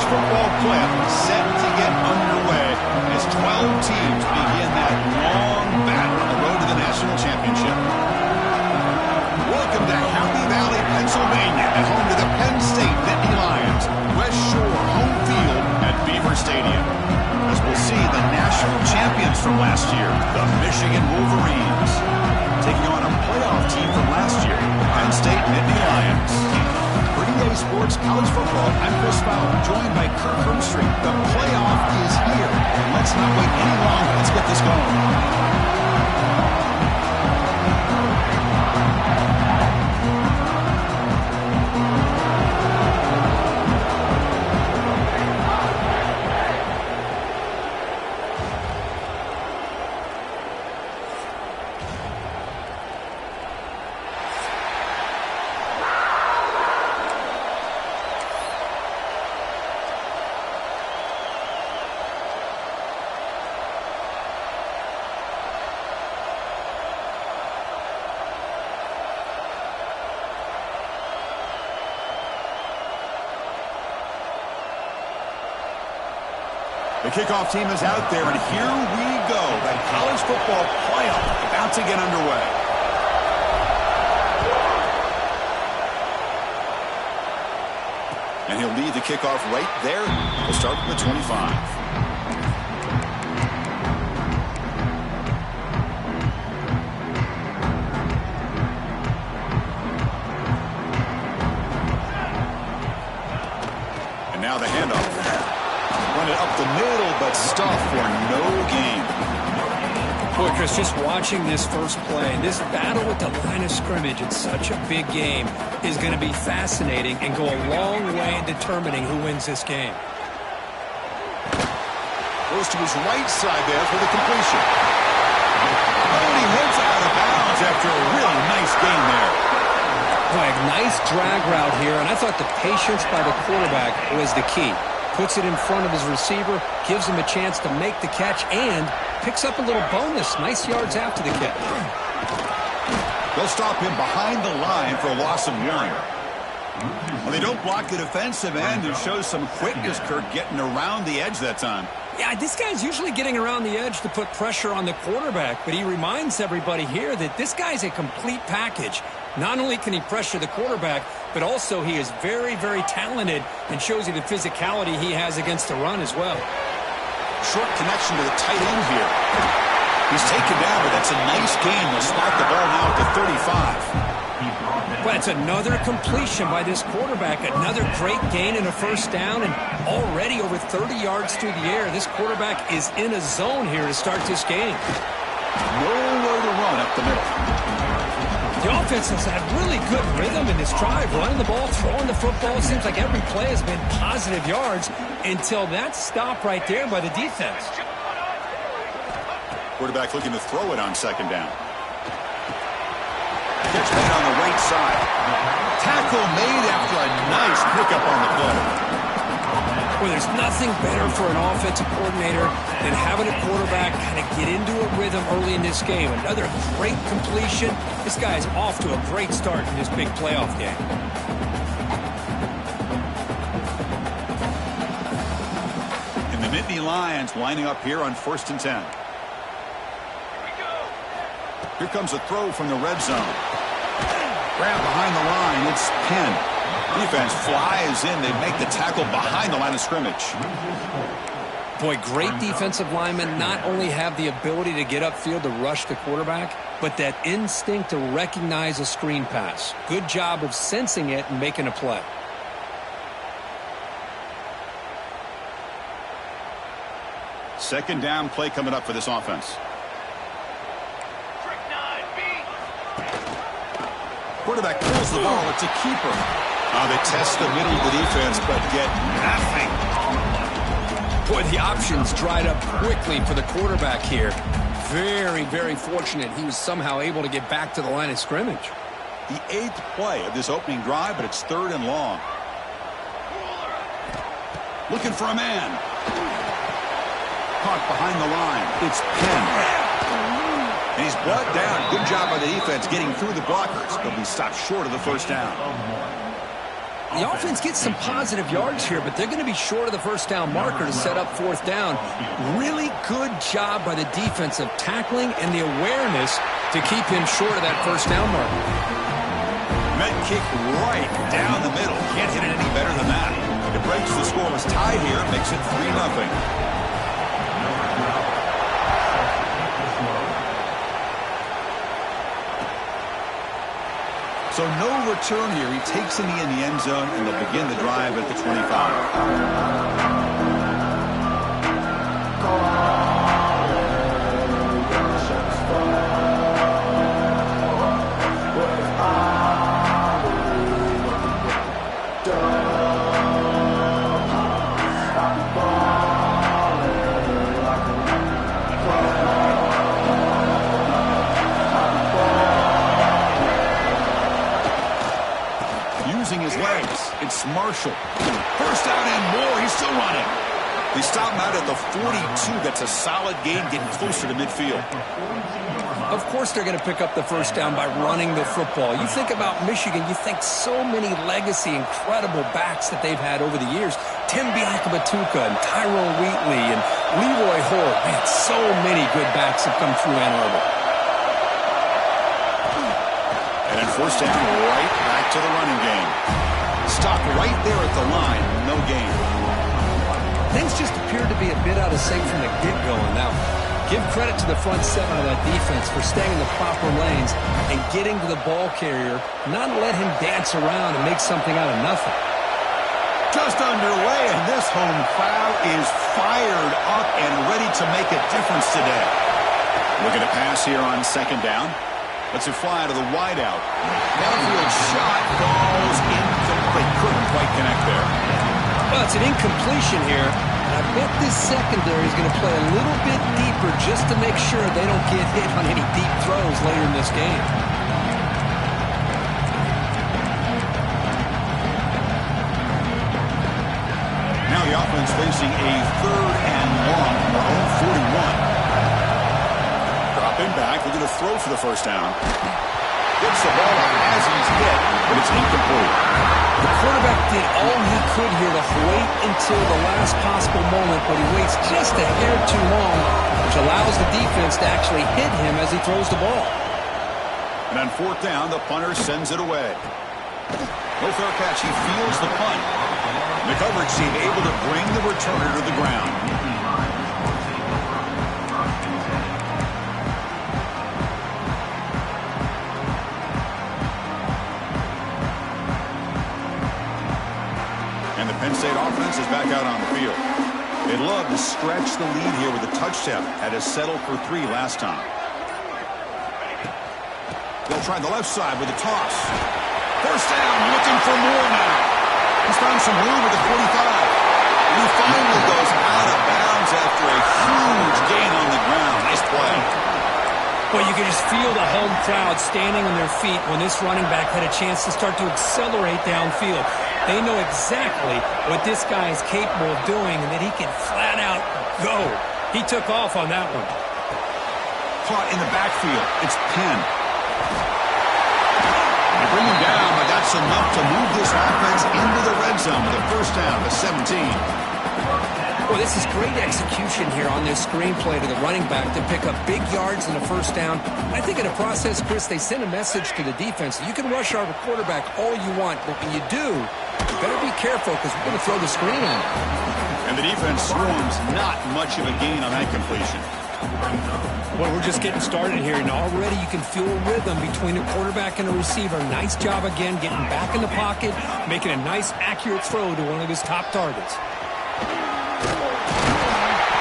football playoff set to get underway as 12 teams begin that long battle on the road to the national championship. Welcome to Happy Valley, Pennsylvania, at home to the Penn State Nittany Lions. West Shore home field at Beaver Stadium. As we'll see the national champions from last year, the Michigan Wolverines, taking on a playoff team from last year, Penn State Nittany Lions. For EA Sports College Football, I'm Chris Fowler, joined by Kirk Hermstreet. The playoff is here, and let's not wait any longer. Let's get this going. The kickoff team is out there, and here we go. The college football playoff about to get underway. And he'll lead the kickoff right there. We'll start from the 25. And now the handoff. Run it up the middle, but stuff for no gain. Boy, Chris, just watching this first play, this battle with the line of scrimmage, it's such a big game, is going to be fascinating and go a long way in determining who wins this game. Goes to his right side there for the completion. Oh, he heads out of bounds after a really nice gain there. Boy, a nice drag route here, and I thought the patience by the quarterback was the key. Puts it in front of his receiver, gives him a chance to make the catch, and picks up a little bonus. Nice yards after the catch. They'll stop him behind the line for a loss of 1. Well, they don't block the defensive end, who shows some quickness, Kirk, getting around the edge that time. Yeah, this guy's usually getting around the edge to put pressure on the quarterback, but he reminds everybody here that this guy's a complete package. Not only can he pressure the quarterback, but also he is very, very talented and shows you the physicality he has against the run as well. Short connection to the tight end here. He's taken down, but that's a nice gain. They'll spot the ball now at the 35. Well, it's another completion by this quarterback. Another great gain in a first down, and already over 30 yards through the air. This quarterback is in a zone here to start this game. Nowhere to run up the middle. The offense has had really good rhythm in this drive, running the ball, throwing the football. Seems like every play has been positive yards until that stop right there by the defense. Quarterback looking to throw it on second down. Catch made on the right side. Tackle made after a nice pickup on the play. Well, there's nothing better for an offensive coordinator than having a quarterback kind of get into a rhythm early in this game. Another great completion. This guy is off to a great start in this big playoff game. And the Nittany Lions lining up here on 1st and 10. Here comes a throw from the red zone. Grab behind the line. It's Penn. Defense flies in. They make the tackle behind the line of scrimmage. Boy, great defensive linemen not only have the ability to get upfield to rush the quarterback, but that instinct to recognize a screen pass. Good job of sensing it and making a play. Second down play coming up for this offense. Quarterback pulls the ball. It's a keeper. They test the middle of the defense, but get nothing. Boy, the options dried up quickly for the quarterback here. Very, very fortunate he was somehow able to get back to the line of scrimmage. The 8th play of this opening drive, but it's 3rd and long. Looking for a man. Caught behind the line. It's Penn. And he's brought down. Good job by the defense getting through the blockers. They'll be stopped short of the first down. The offense gets some positive yards here, but they're going to be short of the first down marker to set up fourth down. Really good job by the defense of tackling and the awareness to keep him short of that first down marker. Met kick right down the middle. Can't hit it any better than that. It breaks the scoreless tie here, makes it 3-0. So no return here. He takes the knee in the end zone, and they'll begin the drive at the 25. It's Marshall. First down and more. He's still running. They stop him out at the 42. That's a solid gain, getting closer to midfield. Of course they're going to pick up the first down by running the football. You think about Michigan, you think so many legacy, incredible backs that they've had over the years. Tim Biakabatuka and Tyrone Wheatley and Leroy Hoare. Man, so many good backs have come through Ann Arbor. And then first down, right back to the running game. Stop right there at the line. No gain. Things just appeared to be a bit out of sync from the get-go. Now, give credit to the front seven of that defense for staying in the proper lanes and getting to the ball carrier, not let him dance around and make something out of nothing. Just underway, and this home crowd is fired up and ready to make a difference today. Looking to pass here on second down. Let's it fly to the wideout. Downfield shot falls incomplete. Couldn't quite connect there. Well, it's an incompletion here. And I bet this secondary is going to play a little bit deeper just to make sure they don't get hit on any deep throws later in this game. Now the offense facing a third and long from their own 41. Dropping back, looking to throw for the first down. Gets the ball up as he's hit, but it's incomplete. The quarterback did all he could here to wait until the last possible moment, but he waits just a hair too long, which allows the defense to actually hit him as he throws the ball. And on fourth down, the punter sends it away. No fair catch. He feels the punt. And the coverage team able to bring the returner to the ground. And the Penn State offense is back out on the field. They'd love to stretch the lead here with a touchdown. Had to settle for 3 last time. They'll try the left side with a toss. First down, looking for more now. He's found some room at the 45. And he finally goes out of bounds after a huge gain on the ground. Nice play. Well, you can just feel the home crowd standing on their feet when this running back had a chance to start to accelerate downfield. They know exactly what this guy is capable of doing and that he can flat out go. He took off on that one. Caught in the backfield. It's Penn. They bring him down, but that's enough to move this offense into the red zone with a first down to 17. Well, this is great execution here on this screenplay to the running back to pick up big yards in the first down. I think in a process, Chris, they send a message to the defense. You can rush our quarterback all you want, but when you do, you better be careful because we're going to throw the screen on him. And the defense swarms not much of a gain on that completion. Well, we're just getting started here, and already you can feel a rhythm between the quarterback and the receiver. Nice job again getting back in the pocket, making a nice, accurate throw to one of his top targets.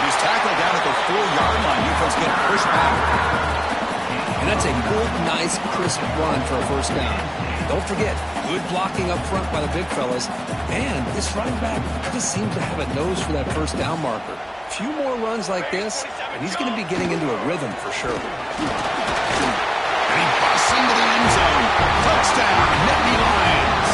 He's tackled down at the 4-yard line. Defense getting pushed back. And that's a good, nice, crisp run for a first down. Don't forget, good blocking up front by the big fellas. And this running back just seems to have a nose for that first down marker. A few more runs like this, and he's going to be getting into a rhythm for sure. And he busts into the end zone. Touchdown, Nittany Lions.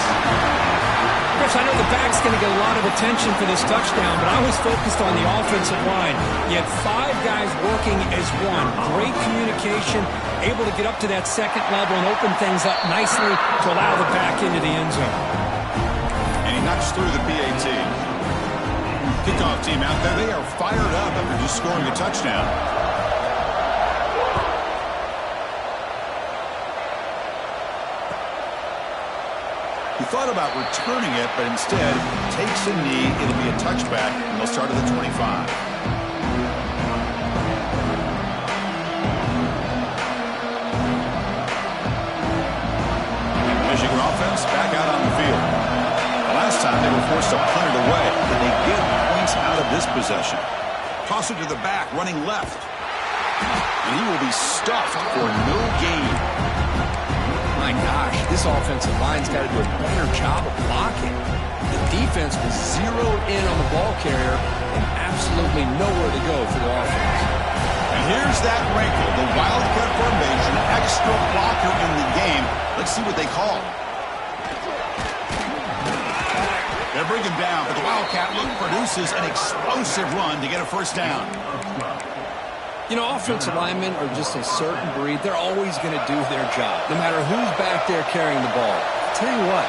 Chris, I know the back's going to get a lot of attention for this touchdown, but I was focused on the offensive line. You had 5 guys working as one. Great communication, able to get up to that second level and open things up nicely to allow the back into the end zone. march through the PAT. Kickoff team out there, they are fired up after just scoring a touchdown. He thought about returning it, but instead takes a knee. It'll be a touchback, and they'll start at the 25. Michigan offense back out on the field. The last time they were forced to punt it away, but they get points out of this possession. Toss it to the back, running left. And he will be stuffed for no gain. My gosh, this offensive line's got to do a better job of blocking. The defense was zeroed in on the ball carrier and absolutely nowhere to go for the offense. And here's that wrinkle, the Wildcat formation, extra blocker in the game. Let's see what they call. They'll bring him down, but the Wildcat look produces an explosive run to get a first down. You know, offensive linemen are just a certain breed. They're always going to do their job, no matter who's back there carrying the ball. I'll tell you what,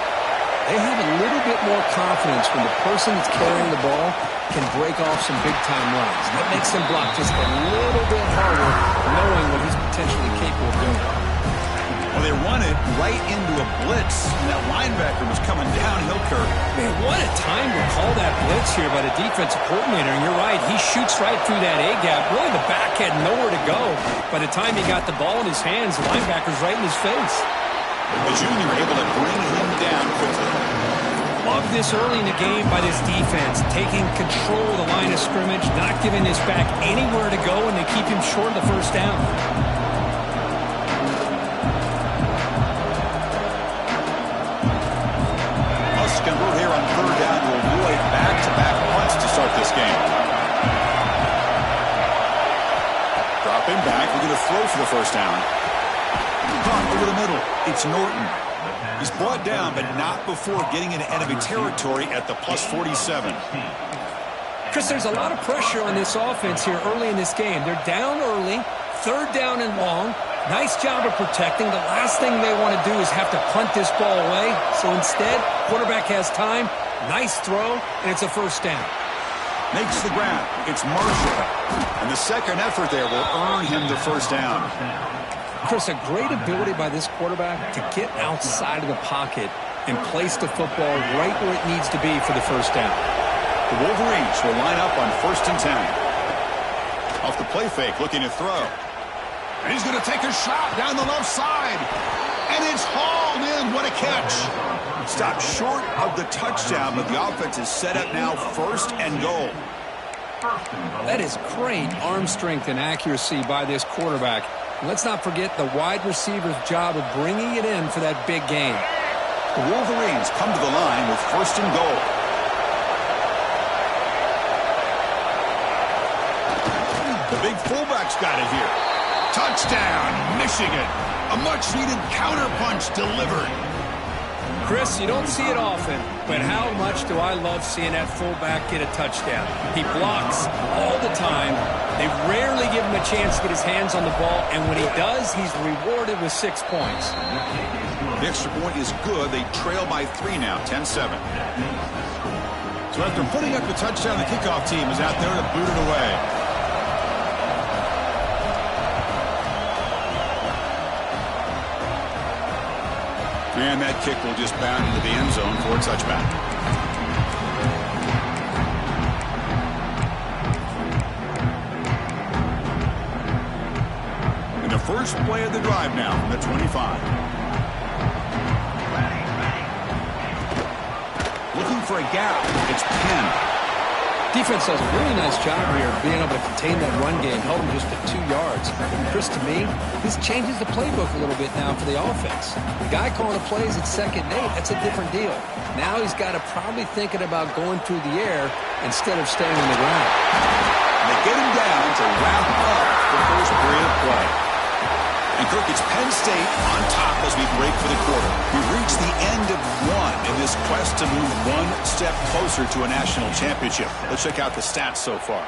they have a little bit more confidence when the person that's carrying the ball can break off some big-time runs. That makes them block just a little bit harder, knowing what he's potentially capable of doing. Well, they run it right into a blitz, and that linebacker was coming downhill, Kirk. Man, what a time to call that blitz here by the defensive coordinator. And you're right, he shoots right through that A-gap. Really, the back had nowhere to go. By the time he got the ball in his hands, the linebacker's right in his face. The junior able to bring him down quickly. Love this early in the game by this defense, taking control of the line of scrimmage, not giving this back anywhere to go, and they keep him short of the first down. Convert here on third down to avoid back-to-back punts to start this game. Drop him back. We're going to throw for the first down. Punt over the middle. It's Norton. He's brought down, but not before getting into enemy territory at the plus 47. Chris, there's a lot of pressure on this offense here early in this game. They're down early, third down and long. Nice job of protecting. The last thing they want to do is have to punt this ball away. So instead, quarterback has time, nice throw, and it's a first down. Makes the grab. It's Marshall. And the second effort there will earn him the first down. Chris, a great ability by this quarterback to get outside of the pocket and place the football right where it needs to be for the first down. The Wolverines will line up on 1st and 10. Off the play fake, looking to throw. And he's going to take a shot down the left side. And it's hauled in. What a catch. Stopped short of the touchdown, but the offense is set up now 1st and goal. That is great arm strength and accuracy by this quarterback. And let's not forget the wide receiver's job of bringing it in for that big game. The Wolverines come to the line with 1st and goal. The big fullback's got it here. Touchdown, Michigan. A much-needed counterpunch delivered. Chris, you don't see it often, but how much do I love seeing that fullback get a touchdown. He blocks all the time. They rarely give him a chance to get his hands on the ball, and when he does, he's rewarded with 6 points. The extra point is good. They trail by 3 now, 10-7. So after putting up the touchdown, the kickoff team is out there to boot it away. And that kick will just bound into the end zone for a touchback. And the first play of the drive now from the 25. Looking for a gap. It's Penn. Defense does a really nice job here of being able to contain that run game, held him just at 2 yards. And Chris, to me, this changes the playbook a little bit now for the offense. The guy calling the plays at 2nd and 8, that's a different deal. Now he's got to probably thinking about going through the air instead of staying on the ground. And they get him down to wrap up the first period of play. And Kirk, it's Penn State on top as we break for the quarter. We've reached the end of one in this quest to move one step closer to a national championship. Let's check out the stats so far.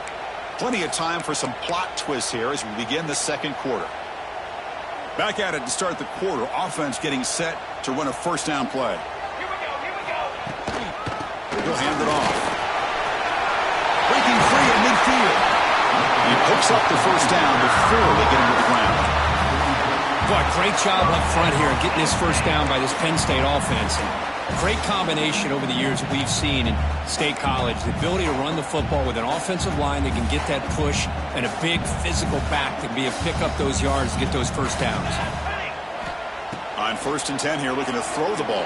Plenty of time for some plot twists here as we begin the second quarter. Back at it to start the quarter. Offense getting set to run a first down play. He'll hand it off. Breaking free at midfield. He picks up the first down before they get him to the ground. Boy, great job up front here getting this first down by this Penn State offense. And great combination over the years that we've seen in State College. The ability to run the football with an offensive line that can get that push and a big physical back to be able to pick up those yards to get those first downs. On 1st and 10 here, looking to throw the ball.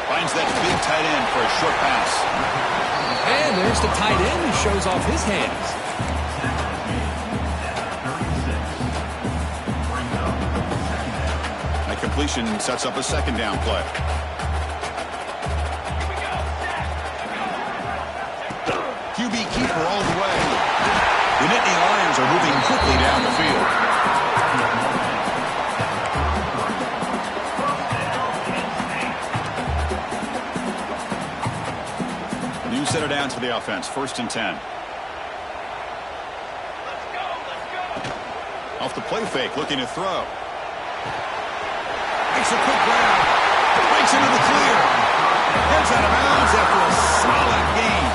Finds that big tight end for a short pass. And there's the tight end who shows off his hands. That completion sets up a second down play. QB keeper all the way. The Nittany Lions are moving quickly down the field. New set of downs for the offense. 1st and 10. Off the play fake, looking to throw. Makes a quick grab. Breaks into the clear. Heads out of bounds after a solid gain.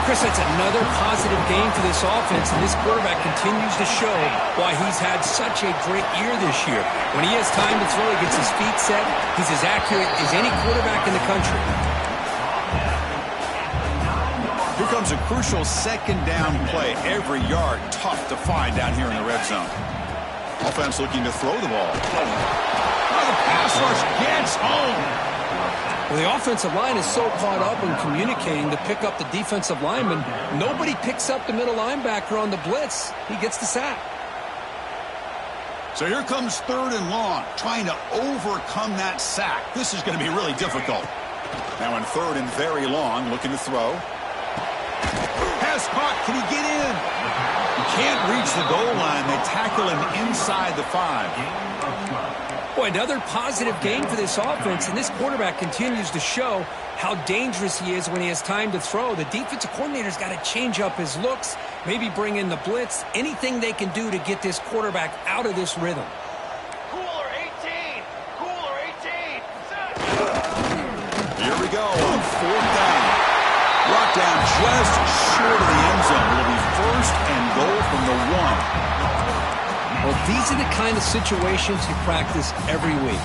Chris, that's another positive game for this offense, and this quarterback continues to show why he's had such a great year this year. When he has time to throw, he gets his feet set. He's as accurate as any quarterback in the country. Here comes a crucial second down play. Every yard tough to find down here in the red zone. Offense looking to throw the ball. Oh, the pass rush gets home. Well, the offensive line is so caught up in communicating to pick up the defensive lineman. Nobody picks up the middle linebacker on the blitz. He gets the sack. So here comes 3rd and long, trying to overcome that sack. This is going to be really difficult. Now in 3rd and very long, looking to throw. Pass caught. Can he get in? He can't reach the goal line. They tackle him inside the 5. Boy, another positive game for this offense, and this quarterback continues to show how dangerous he is when he has time to throw. The defensive coordinator's got to change up his looks, maybe bring in the blitz, anything they can do to get this quarterback out of this rhythm. Cooler 18! Cooler 18! Set! Here we go on 4th down. Brought down just short of the end zone. It'll be 1st and goal from the 1. Well, these are the kind of situations you practice every week.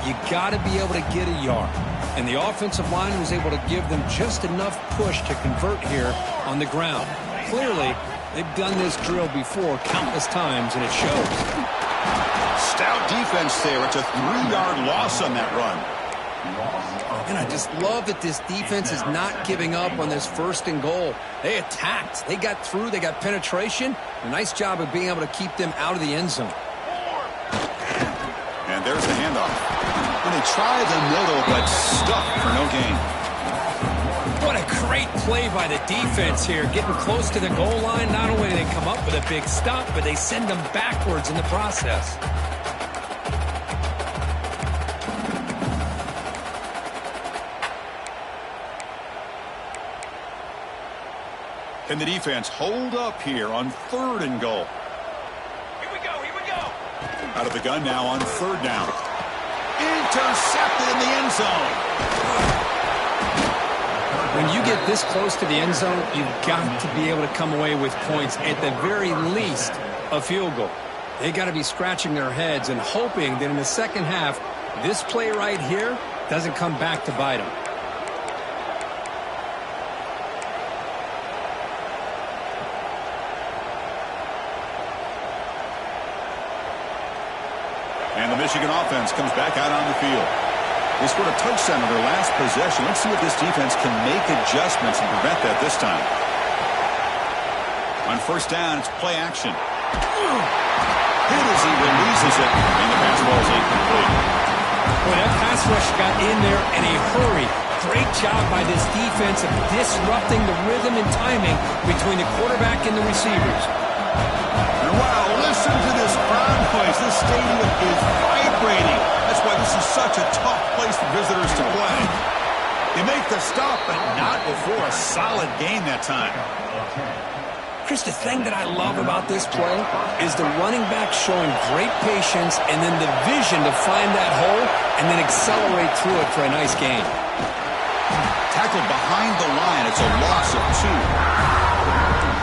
You got to be able to get a yard. And the offensive line was able to give them just enough push to convert here on the ground. Clearly, they've done this drill before countless times, and it shows. Stout defense there. It's a 3-yard loss on that run. And I just love that this defense is not giving up on this 1st and goal. They attacked. They got through. They got penetration. A nice job of being able to keep them out of the end zone. And there's the handoff. And they try the middle, but stuck for no gain. What a great play by the defense here. Getting close to the goal line. Not only do they come up with a big stop, but they send them backwards in the process. Can the defense hold up here on 3rd and goal? Here we go, here we go! Out of the gun now on 3rd down. Intercepted in the end zone. When you get this close to the end zone, you've got to be able to come away with points, at the very least, a field goal. They got to be scratching their heads and hoping that in the second half, this play right here doesn't come back to bite them. And the Michigan offense comes back out on the field. They scored a touchdown on their last possession. Let's see if this defense can make adjustments and prevent that this time. On 1st down, it's play action. Hit as he releases it, and the pass ball is incomplete. Boy, that pass rush got in there in a hurry. Great job by this defense of disrupting the rhythm and timing between the quarterback and the receivers. And wow, listen to this crowd noise. This stadium is vibrating. That's why this is such a tough place for visitors to play. They make the stop, but not before a solid game that time. Chris, the thing that I love about this play is the running back showing great patience and then the vision to find that hole and then accelerate through it for a nice gain. tackled behind the line. It's a loss of 2.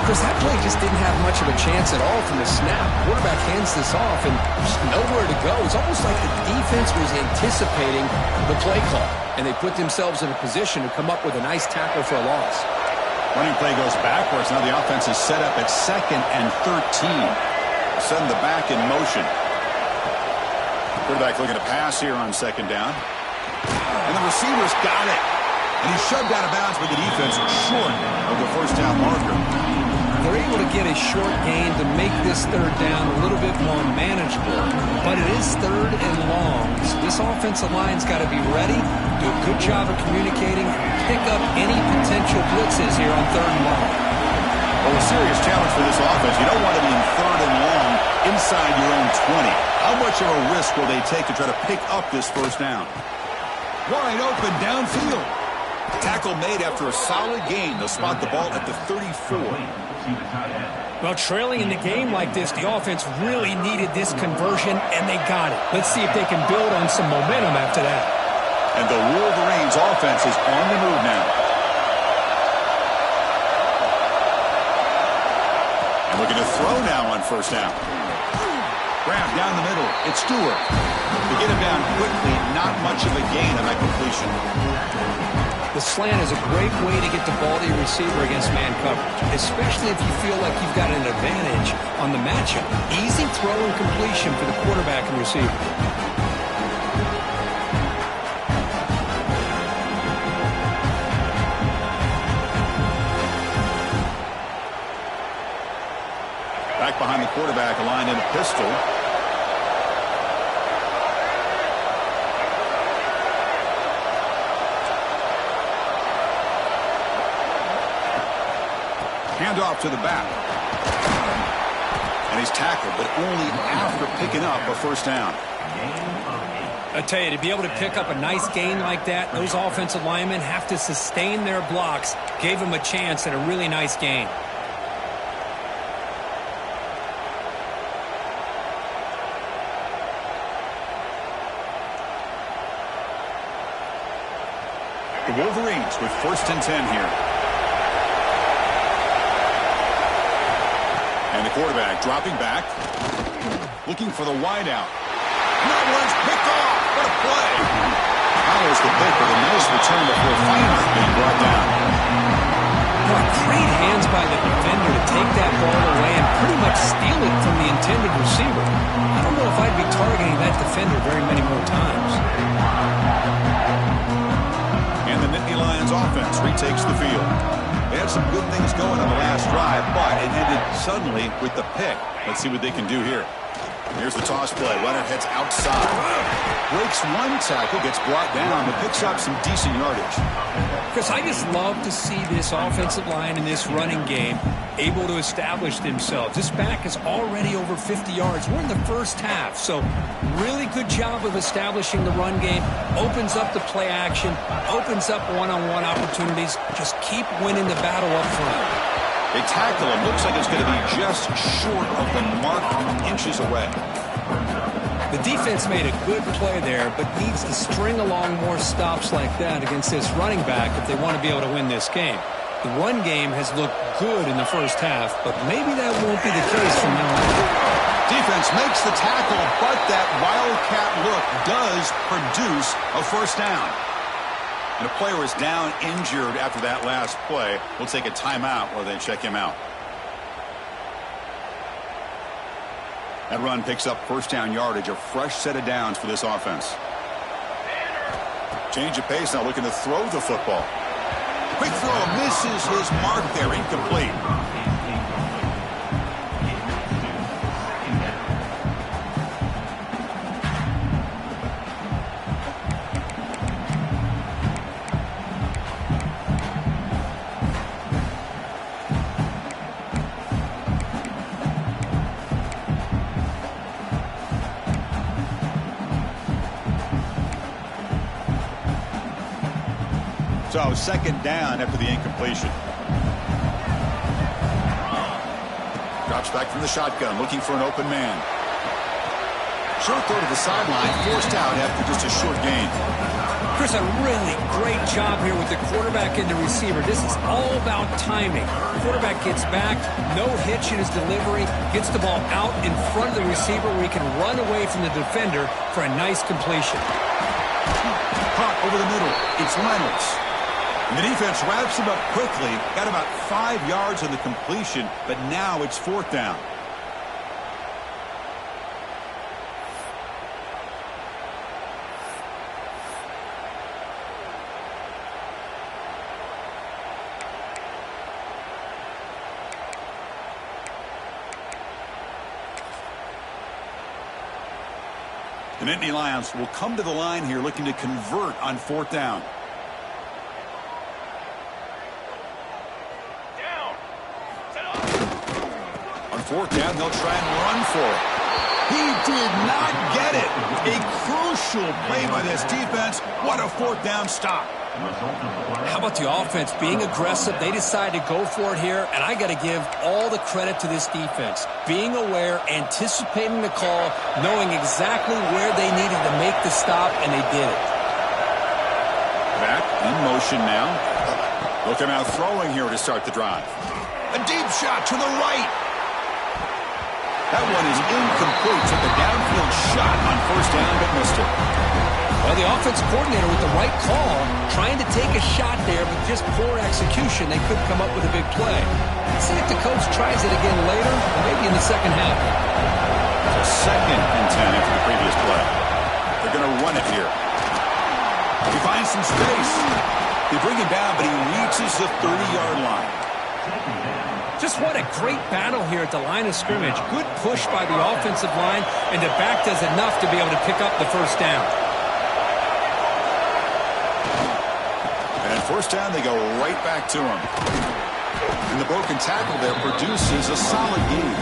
Chris, that play just didn't have much of a chance at all from the snap. Quarterback hands this off, and there's nowhere to go. It's almost like the defense was anticipating the play call, and they put themselves in a position to come up with a nice tackle for a loss. Running play goes backwards. Now the offense is set up at 2nd and 13. Send the back in motion. Quarterback looking to pass here on 2nd down. And the receiver's got it. And he's shoved out of bounds by the defense short of the first down marker. They're able to get a short gain to make this 3rd down a little bit more manageable. But it is 3rd and long, so this offensive line's got to be ready, do a good job of communicating, and pick up any potential blitzes here on 3rd and long. Well, a serious challenge for this offense. You don't want to be in 3rd and long inside your own 20. How much of a risk will they take to try to pick up this first down? Wide open downfield. Tackle made after a solid gain. They'll spot the ball at the 34. Well, trailing in the game like this, the offense really needed this conversion, and they got it. Let's see if they can build on some momentum after that. And the Wolverines' offense is on the move now. And looking to throw now on first down. Grab down the middle. It's Stewart. They get him down quickly. Not much of a gain on that completion. The slant is a great way to get the ball to your receiver against man coverage, especially if you feel like you've got an advantage on the matchup. Easy throw and completion for the quarterback and receiver. Back behind the quarterback, aligned in a pistol. Handoff to the back. And he's tackled, but only after picking up a first down. I tell you, to be able to pick up a nice gain like that, those offensive linemen have to sustain their blocks. Gave them a chance at a really nice gain. The Wolverines with 1st and 10 here. And the quarterback dropping back, looking for the wideout. That one's picked off. What a play. Follows the pick with a nice return before finally being brought down. Boy, great hands by the defender to take that ball away and pretty much steal it from the intended receiver. I don't know if I'd be targeting that defender very many more times. And the Nittany Lions offense retakes the field. They had some good things going on the last drive, but it ended suddenly with the pick. Let's see what they can do here. Here's the toss play. Runner heads outside. Breaks one tackle, gets brought down, but picks up some decent yardage. Chris, I just love to see this offensive line in this running game able to establish themselves. This back is already over 50 yards. We're in the first half, so really good job of establishing the run game. Opens up the play action, opens up one-on-one opportunities. Just keep winning the battle up front. They tackle him. Looks like it's going to be just short of the mark, inches away. The defense made a good play there, but needs to string along more stops like that against this running back if they want to be able to win this game. The run game has looked good in the first half, but maybe that won't be the case from now on. Defense makes the tackle, but that wildcat look does produce a first down. And a player is down injured after that last play. We'll take a timeout while they check him out. That run picks up first down yardage, a fresh set of downs for this offense. Change of pace now, looking to throw the football. Quick throw, misses his mark there, incomplete. So second down after the incompletion. Drops back from the shotgun, looking for an open man. Short throw to the sideline, forced out after just a short gain. Chris, a really great job here with the quarterback and the receiver. This is all about timing. Quarterback gets back, no hitch in his delivery, gets the ball out in front of the receiver where he can run away from the defender for a nice completion. Caught over the middle. It's Reynolds. And the defense wraps him up quickly. Got about 5 yards on the completion, but now it's 4th down. The Nittany Lions will come to the line here looking to convert on 4th down. On 4th down, they'll try and run for it. He did not get it. A crucial play by this defense. What a 4th down stop. How about the offense being aggressive? They decided to go for it here, and I got to give all the credit to this defense. Being aware, anticipating the call, knowing exactly where they needed to make the stop, and they did it. Back in motion now. Look at him out throwing here to start the drive. A deep shot to the right. That one is incomplete. Took a downfield shot on 1st down, but missed it. Well, the offense coordinator with the right call, trying to take a shot there, but just poor execution. They couldn't come up with a big play. Let's see if the coach tries it again later, or maybe in the second half. So 2nd and 10 after the previous play. They're going to run it here. He finds some space. They bring him down, but he reaches the 30-yard line. Just what a great battle here at the line of scrimmage. Good push by the offensive line, and the back does enough to be able to pick up the 1st down. And 1st down, they go right back to him. And the broken tackle there produces a solid gain.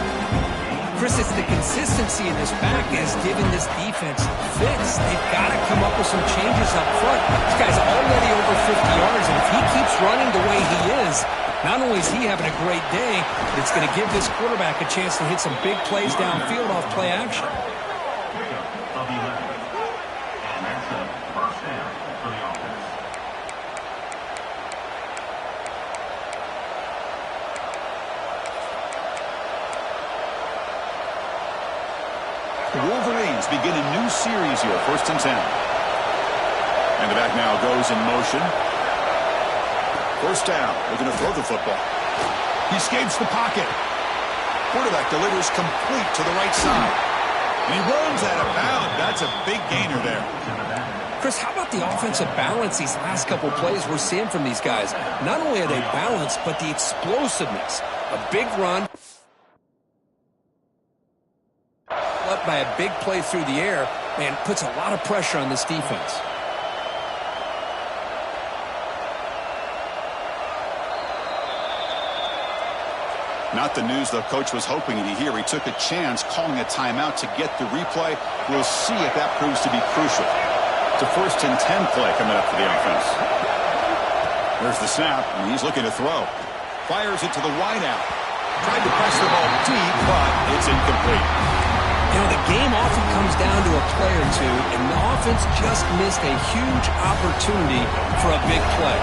Chris, it's the consistency in this back is giving this defense fits. They've got to come up with some changes up front. This guy's already over 50 yards, and if he keeps running the way he is, not only is he having a great day, but it's going to give this quarterback a chance to hit some big plays downfield off play action. The Wolverines begin a new series here, 1st and 10. And the back now goes in motion. 1st down, looking to throw the football. He escapes the pocket. Quarterback delivers complete to the right side. And he runs out of bounds. That's a big gainer there. Chris, how about the offensive balance these last couple plays we're seeing from these guys? Not only are they balanced, but the explosiveness. A big run, up by a big play through the air, man, puts a lot of pressure on this defense. Not the news the coach was hoping to hear. He took a chance calling a timeout to get the replay. We'll see if that proves to be crucial. It's a 1st and 10 play coming up for the offense. There's the snap, and he's looking to throw. Fires it to the wideout. Tried to press the ball deep, but it's incomplete. You know, the game often comes down to a play or two, and the offense just missed a huge opportunity for a big play.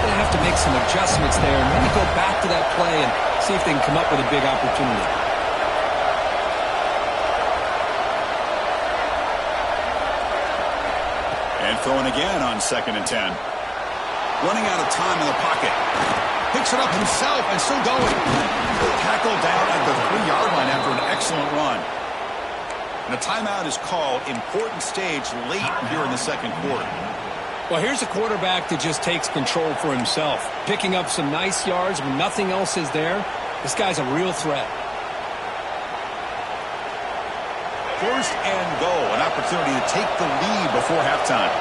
They have to make some adjustments there and maybe go back to that play and see if they can come up with a big opportunity. And throwing again on 2nd and 10. Running out of time in the pocket. Picks it up himself and still going. Tackled down at the 3-yard line after an excellent run. And a timeout is called. Important stage late here in the 2nd quarter. Well, here's a quarterback that just takes control for himself. Picking up some nice yards when nothing else is there. This guy's a real threat. 1st and goal. An opportunity to take the lead before halftime.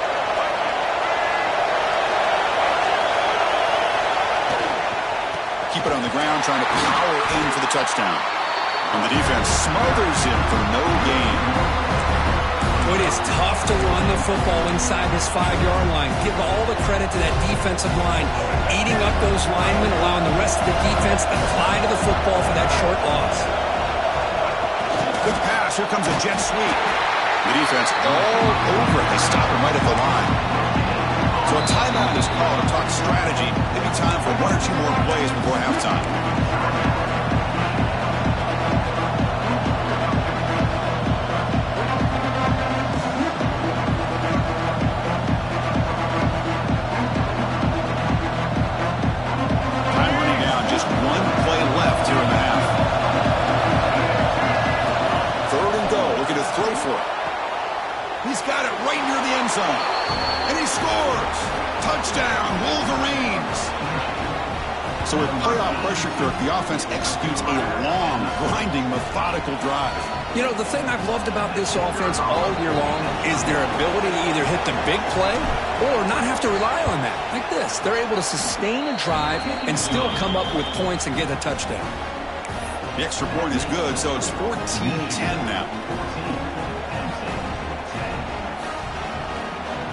Keep it on the ground, trying to power in for the touchdown. And the defense smothers him for no gain. It is tough to run the football inside this 5-yard line. Give all the credit to that defensive line, eating up those linemen, allowing the rest of the defense to fly to the football for that short loss. Good pass. Here comes a jet sweep. The defense all over it. They stop him right at the line. So a timeout is called to talk strategy. Maybe time for one or two more plays before halftime. He's got it right near the end zone. And he scores. Touchdown, Wolverines. So with playoff pressure, Kirk, the offense executes a long, grinding, methodical drive. You know, the thing I've loved about this offense all year long is their ability to either hit the big play or not have to rely on that. Like this. They're able to sustain a drive and still come up with points and get a touchdown. The extra point is good, so it's 14-10 now.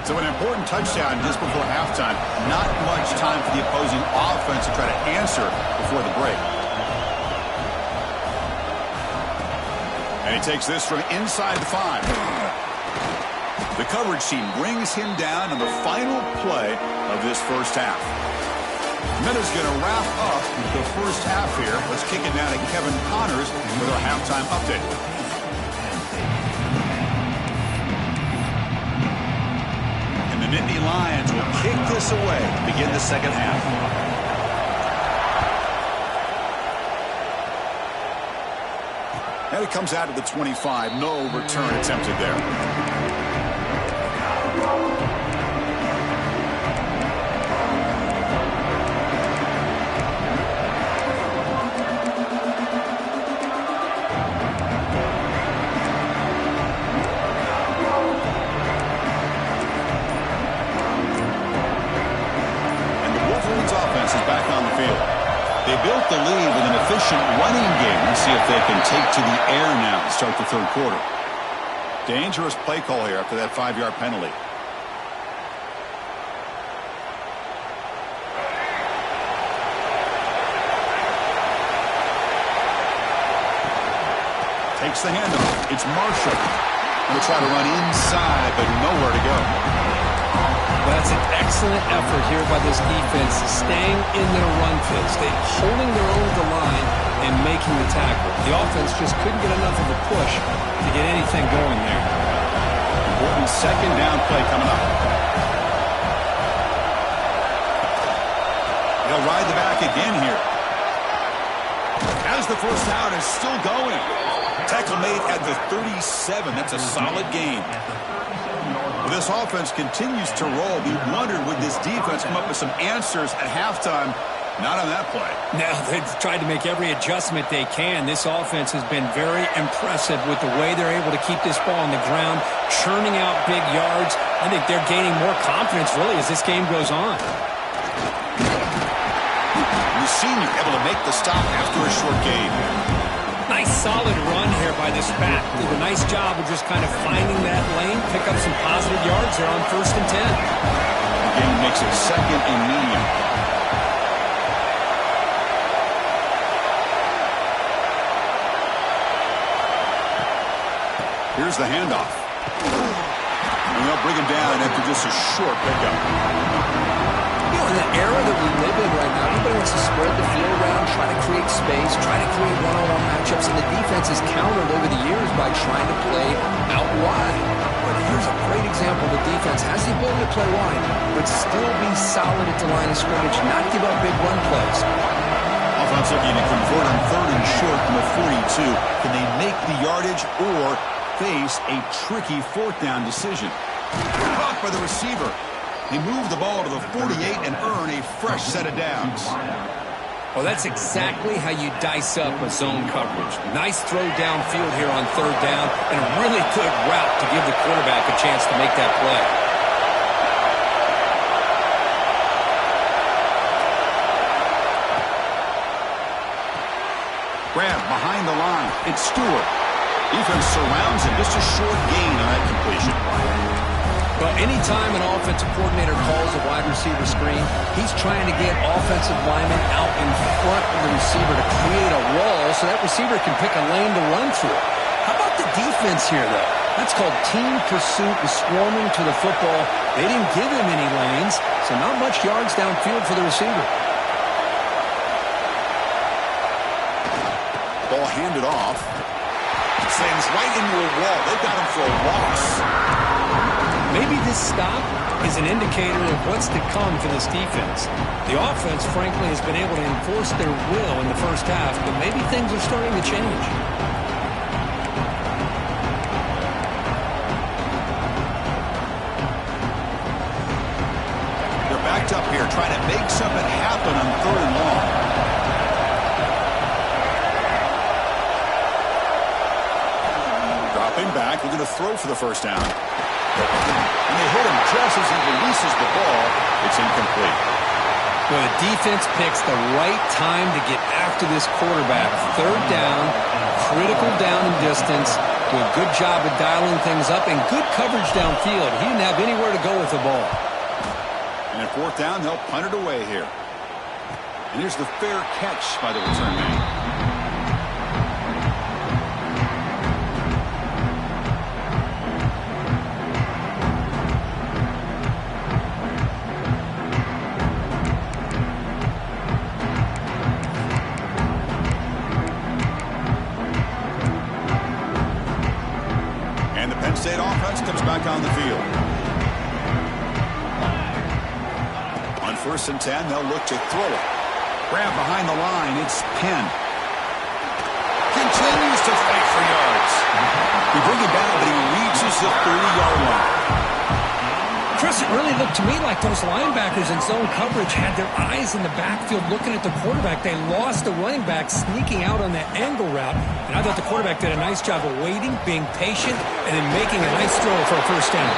So an important touchdown just before halftime. Not much time for the opposing offense to try to answer before the break. And he takes this from inside the 5. The coverage team brings him down on the final play of this first half. Minna's going to wrap up the first half here. Let's kick it down to Kevin Connors with our halftime update. The Nittany Lions will kick this away to begin the second half. And it comes out of the 25. No return attempted there. They built the lead with an efficient running game. Let's see if they can take to the air now to start the third quarter. Dangerous play call here after that 5-yard penalty. Takes the handoff. It's Marshall. Going to try to run inside, but nowhere to go. Well, that's an excellent effort here by this defense, staying in their run phase. They're holding their own at the line and making the tackle. The offense just couldn't get enough of a push to get anything going there. Important second down play coming up. He'll ride the back again here. As the first down is still going. Tackle made at the 37. That's a solid gain. This offense continues to roll. We wondered, would this defense come up with some answers at halftime? Not on that play. No, they've tried to make every adjustment they can. This offense has been very impressive with the way they're able to keep this ball on the ground, churning out big yards. I think they're gaining more confidence, really, as this game goes on. The senior able to make the stop after a short gain. Nice solid run here by this back. Did a nice job of just kind of finding that lane, pick up some positive yards there on 1st and 10. The game makes it 2nd and medium. Here's the handoff. And they'll bring him down after just a short pickup. You know, in the era that we live in right now, everybody wants to spread the field around, try to create space, try to create one-on-one matchups, and the defense has countered over the years by trying to play out wide. But here's a great example. The defense has the ability to play wide, but still be solid at the line of scrimmage, not give up big run plays. Offense looking to convert on 3rd and short from the 42. Can they make the yardage or face a tricky 4th down decision? Caught by the receiver. He moved the ball to the 48 and earn a fresh set of downs. Well, that's exactly how you dice up a zone coverage. Nice throw downfield here on 3rd down, and a really good route to give the quarterback a chance to make that play. Grab behind the line. It's Stewart. Defense surrounds him. Just a short gain on that completion. Well, anytime an offensive coordinator calls a wide receiver screen, he's trying to get offensive linemen out in front of the receiver to create a wall so that receiver can pick a lane to run through. How about the defense here, though? That's called team pursuit and swarming to the football. They didn't give him any lanes, so not much yards downfield for the receiver. Ball handed off. Slams right into a wall. They've got him for a loss. Maybe this stop is an indicator of what's to come for this defense. The offense, frankly, has been able to enforce their will in the first half, but maybe things are starting to change. They're backed up here, trying to make something happen on 3rd and long. Dropping back, looking to throw for the first down. And they hit him just as he releases the ball. It's incomplete. Well, the defense picks the right time to get after this quarterback. 3rd down, critical down and distance. Do a good job of dialing things up and good coverage downfield. He didn't have anywhere to go with the ball. And at 4th down, they'll punt it away here. And here's the fair catch by the return man. State offense comes back on the field. On 1st and 10, they'll look to throw it. Grab behind the line. It's Penn. Continues to fight for yards. We bring him down, but he reaches the 30-yard line. Chris, it really looked to me like those linebackers in zone coverage had their eyes in the backfield looking at the quarterback. They lost the running back sneaking out on that angle route. And I thought the quarterback did a nice job of waiting, being patient, and then making a nice throw for a first down.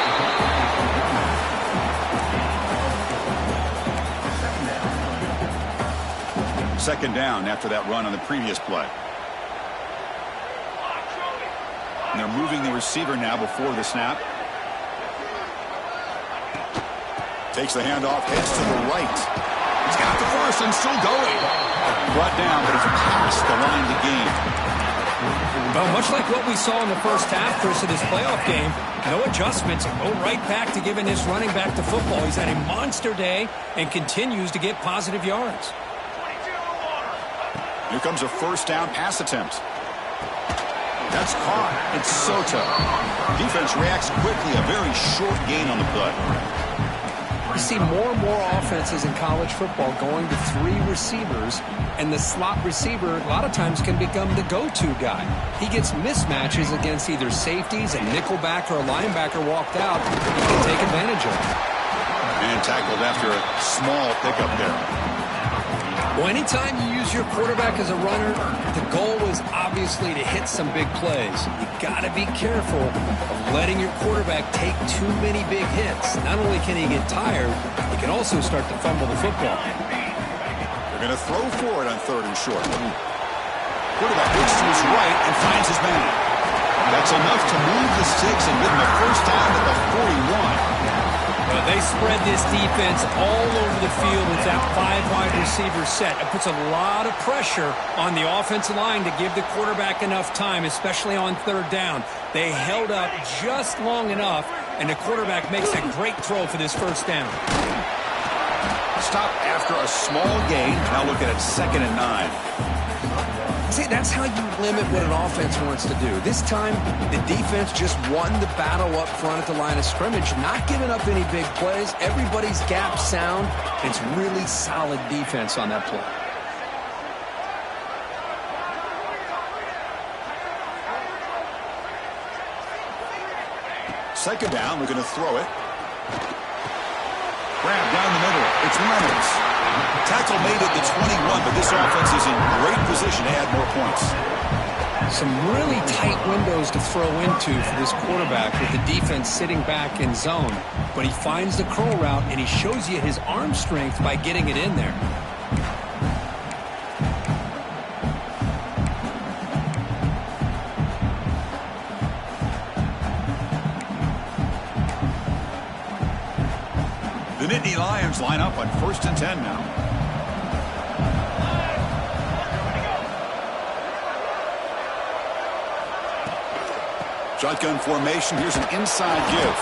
2nd down after that run on the previous play. And they're moving the receiver now before the snap. Takes the handoff, heads to the right. He's got the first and still going. Brought down, but it's past the line to gain. Well, much like what we saw in the first half, Chris, of this playoff game, no adjustments. Go right back to giving this running back the football. He's had a monster day and continues to get positive yards. Here comes a 1st down pass attempt. That's caught. It's Soto. Defense reacts quickly. A very short gain on the play. You see more and more offenses in college football going to 3 receivers, and the slot receiver a lot of times can become the go-to guy. He gets mismatches against either safeties, a nickelback, or a linebacker walked out. He can take advantage of it. And tackled after a small pickup there. Well, anytime you use your quarterback as a runner, the goal is obviously to hit some big plays. You got to be careful of letting your quarterback take too many big hits. Not only can he get tired, he can also start to fumble the football. They're going to throw for it on 3rd and short. Quarterback looks to his right and finds his man. That's enough to move the sticks and give him a first down at the 41. They spread this defense all over the field with that 5 wide receiver set. It puts a lot of pressure on the offensive line to give the quarterback enough time, especially on 3rd down. They held up just long enough, and the quarterback makes a great throw for this first down. Stop after a small gain. Now looking at 2nd and 9. See, that's how you limit what an offense wants to do. This time, the defense just won the battle up front at the line of scrimmage, not giving up any big plays. Everybody's gap sound. It's really solid defense on that play. Second down, looking to throw it. Grab down the middle. It's Reynolds. Tackle made at the 21, but this offense is in great position to add more points. Some really tight windows to throw into for this quarterback with the defense sitting back in zone. But he finds the curl route, and he shows you his arm strength by getting it in there. The Nittany Lions line up on 1st and 10 now. Shotgun formation. Here's an inside give.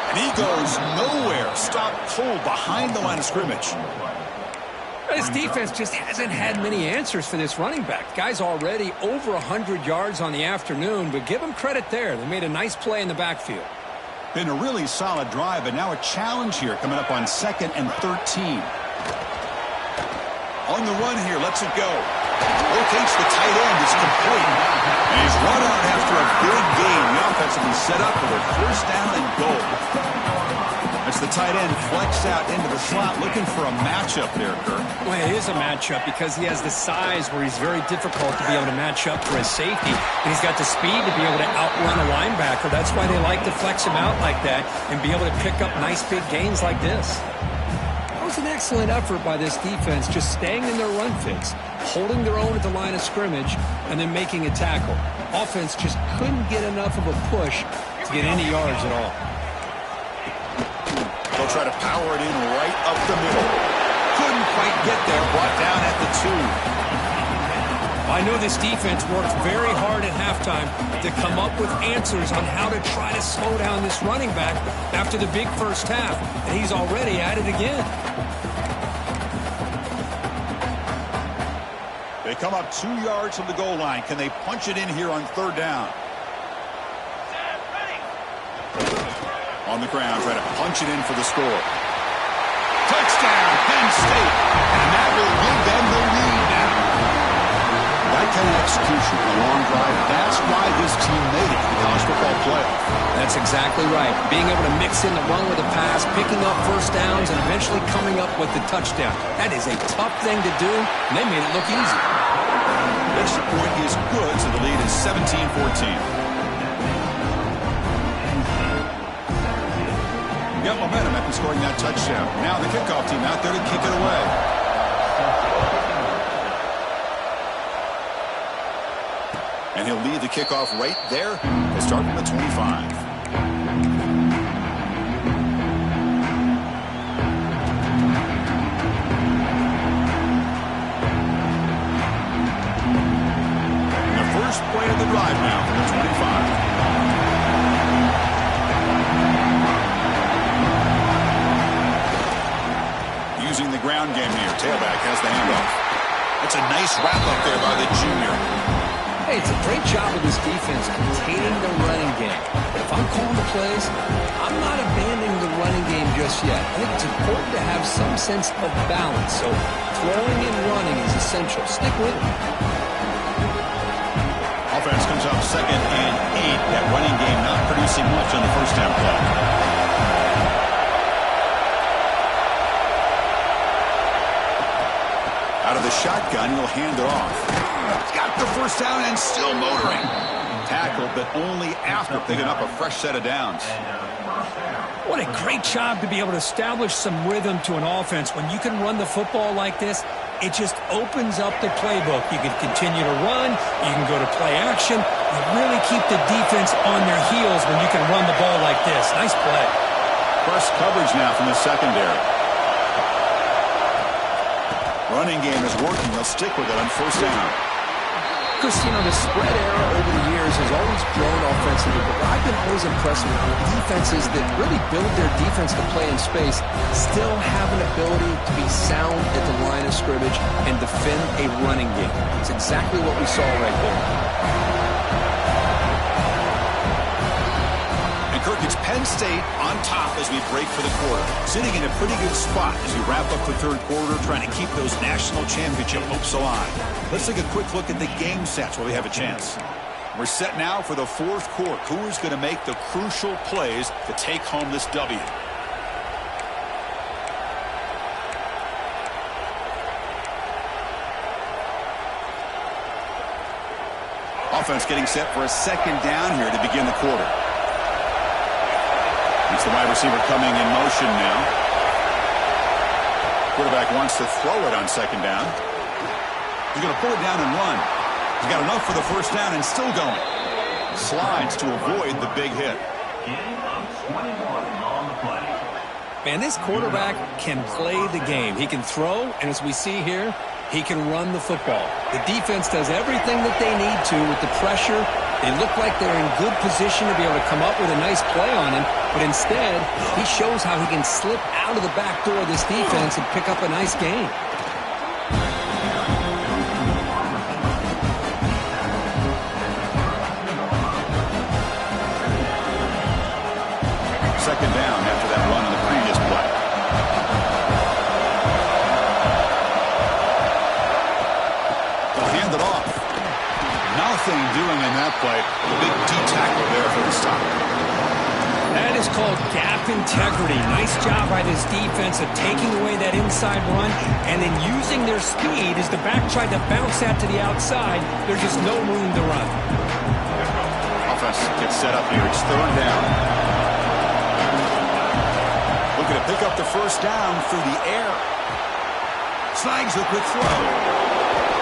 And he goes nowhere. Stopped cold behind the line of scrimmage. This defense just hasn't had many answers for this running back. The guy's already over 100 yards on the afternoon, but give him credit there. They made a nice play in the backfield. Been a really solid drive, but now a challenge here coming up on 2nd and 13. On the run here, lets it go. Rotates the tight end, is complete. And he's run out after a big gain. The offense will be set up for their 1st down and goal. That's the tight end flex out into the slot, looking for a matchup there, Kirk. Well, it is a matchup because he has the size where he's very difficult to be able to match up for his safety. And he's got the speed to be able to outrun a linebacker. That's why they like to flex him out like that and be able to pick up nice big gains like this. That was an excellent effort by this defense, just staying in their run fix, holding their own at the line of scrimmage, and then making a tackle. Offense just couldn't get enough of a push to get any yards at all. They'll try to power it in right up the middle. Couldn't quite get there. Brought down at the 2. I know this defense worked very hard at halftime to come up with answers on how to try to slow down this running back after the big first half, and he's already at it again. They come up 2 yards from the goal line. Can they punch it in here on 3rd down? On the ground, trying to punch it in for the score. Touchdown, Penn State. And that will give them the lead now. That kind of execution, a long drive, that's why this team made it to the college football playoff. That's exactly right. Being able to mix in the run with a pass, picking up 1st downs, and eventually coming up with the touchdown. That is a tough thing to do, and they made it look easy. Extra point is good, so the lead is 17-14. Got momentum after scoring that touchdown. Now the kickoff team out there to kick it away. And he'll lead the kickoff right there. They start from the 25. And the first play of the drive now from the 25. Using the ground game here. Tailback has the handoff. That's a nice wrap-up there by the junior. Hey, it's a great job of this defense containing the running game. But if I'm calling the plays, I'm not abandoning the running game just yet. I think it's important to have some sense of balance. So throwing and running is essential. Stick with it. Offense comes up 2nd and 8. That running game not producing much on the 1st down play. Out of the shotgun, he'll hand it off. Got the 1st down and still motoring. Tackled, but only after picking up a fresh set of downs. What a great job to be able to establish some rhythm to an offense. When you can run the football like this, it just opens up the playbook. You can continue to run. You can go to play action. You really keep the defense on their heels when you can run the ball like this. Nice play. Press coverage now from the secondary. Running game is working. They'll stick with it on 1st down. Chris, you know, the spread era over the years has always grown offensively, but I've been always impressed with defenses that really build their defense to play in space, still have an ability to be sound at the line of scrimmage and defend a running game. It's exactly what we saw right there. And Kirk, it's Penn State on top as we break for the quarter. Sitting in a pretty good spot as we wrap up the 3rd quarter, trying to keep those national championship hopes alive. Let's take a quick look at the game sets while we have a chance. We're set now for the 4th quarter. Who is going to make the crucial plays to take home this W? Offense getting set for a 2nd down here to begin the quarter. It's the wide receiver coming in motion now. Quarterback wants to throw it on 2nd down. He's going to pull it down and run. He's got enough for the 1st down and still going. Slides to avoid the big hit. Man, this quarterback can play the game. He can throw, and as we see here, he can run the football. The defense does everything that they need to with the pressure They look like they're in good position to be able to come up with a nice play on him, but instead, he shows how he can slip out of the back door of this defense and pick up a nice gain. Second down after that run in the previous play. They'll hand it off. Nothing doing in that play. A big D-tackle there for the stop. That is called gap integrity. Nice job by this defense of taking away that inside run and then using their speed as the back tried to bounce that to the outside. There's just no room to run. Offense gets set up here. It's third down. Looking to pick up the first down through the air. Snags a quick throw.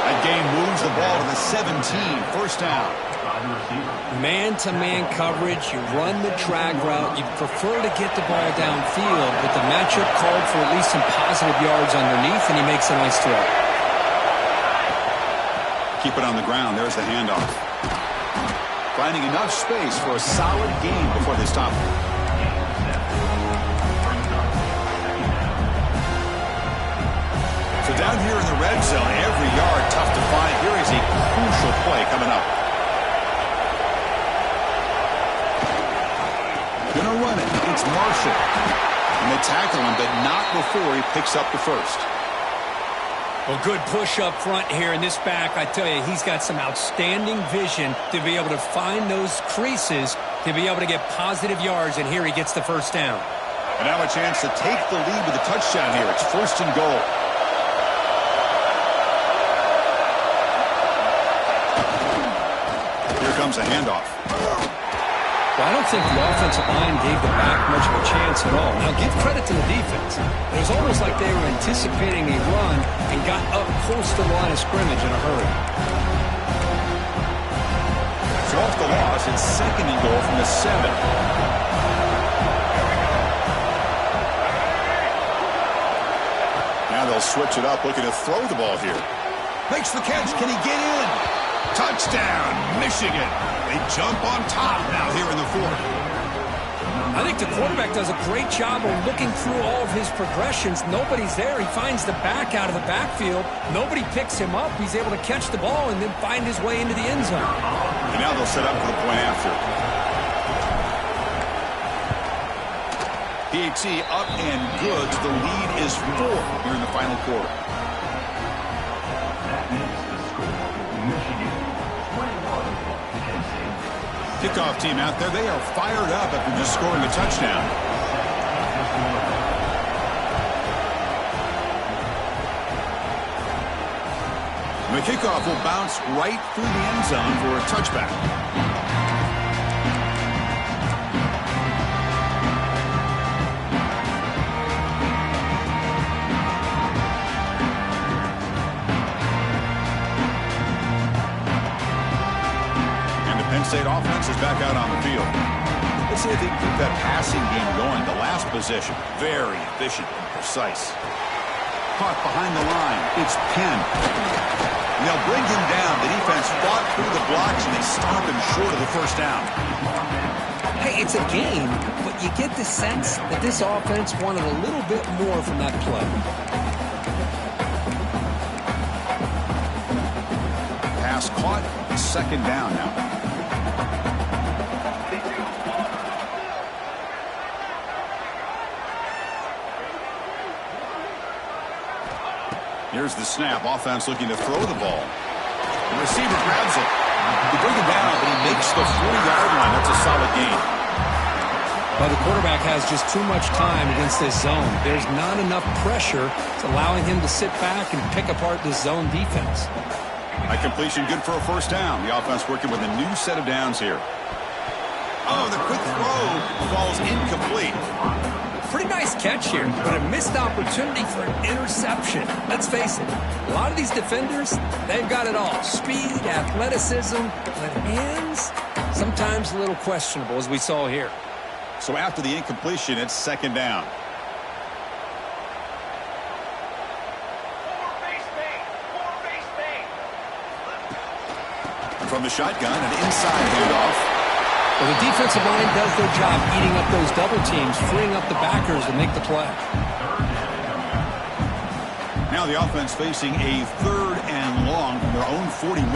That game moves the ball to the 17. First down. Man-to-man coverage. You run the drag route. You prefer to get the ball downfield, but the matchup called for at least some positive yards underneath, and he makes a nice throw. Keep it on the ground. There's the handoff. Finding enough space for a solid gain before they stop. So down here in the red zone, every yard tough to find. Here is a crucial play coming up. Gonna run it. It's Marshall. And they tackle him, but not before he picks up the first. Well, good push up front here in this back. I tell you, he's got some outstanding vision to be able to find those creases, to be able to get positive yards, and here he gets the first down. And now a chance to take the lead with a touchdown here. It's first and goal. Here comes a handoff. Well, I don't think the offensive line gave the back much of a chance at all. Now, give credit to the defense. It was almost like they were anticipating a run and got up close to the line of scrimmage in a hurry. So off the loss, it's second and goal from the 7. Now they'll switch it up, looking to throw the ball here. Makes the catch. Can he get in? Touchdown, Michigan. They jump on top now here in the 4th. I think the quarterback does a great job of looking through all of his progressions. Nobody's there. He finds the back out of the backfield. Nobody picks him up. He's able to catch the ball and then find his way into the end zone. And now they'll set up for the point after. PAT up and good. The lead is 4 here in the final quarter. Kickoff team out there. They are fired up after just scoring a touchdown. The kickoff will bounce right through the end zone for a touchback. State offense is back out on the field. Let's see if they can keep that passing game going. The last possession, very efficient and precise. Caught behind the line. It's Penn. And they'll bring him down. The defense fought through the blocks, and they stop him short of the first down. Hey, it's a game, but you get the sense that this offense wanted a little bit more from that play. Pass caught. Second down now. Here's the snap. Offense looking to throw the ball. The receiver grabs it. They bring him down, but he makes the 40-yard line. That's a solid gain. Well, the quarterback has just too much time against this zone. There's not enough pressure. It's allowing him to sit back and pick apart this zone defense. A completion good for a first down. The offense working with a new set of downs here. Oh, the quick throw falls incomplete. Pretty nice catch here, but a missed opportunity for an interception. Let's face it, a lot of these defenders, they've got it all. Speed, athleticism, but hands, sometimes a little questionable, as we saw here. So after the incompletion, it's second down. From the shotgun, an inside handoff. Well, the defensive line does their job eating up those double teams, freeing up the backers to make the play. Now the offense facing a 3rd and long from their own 41.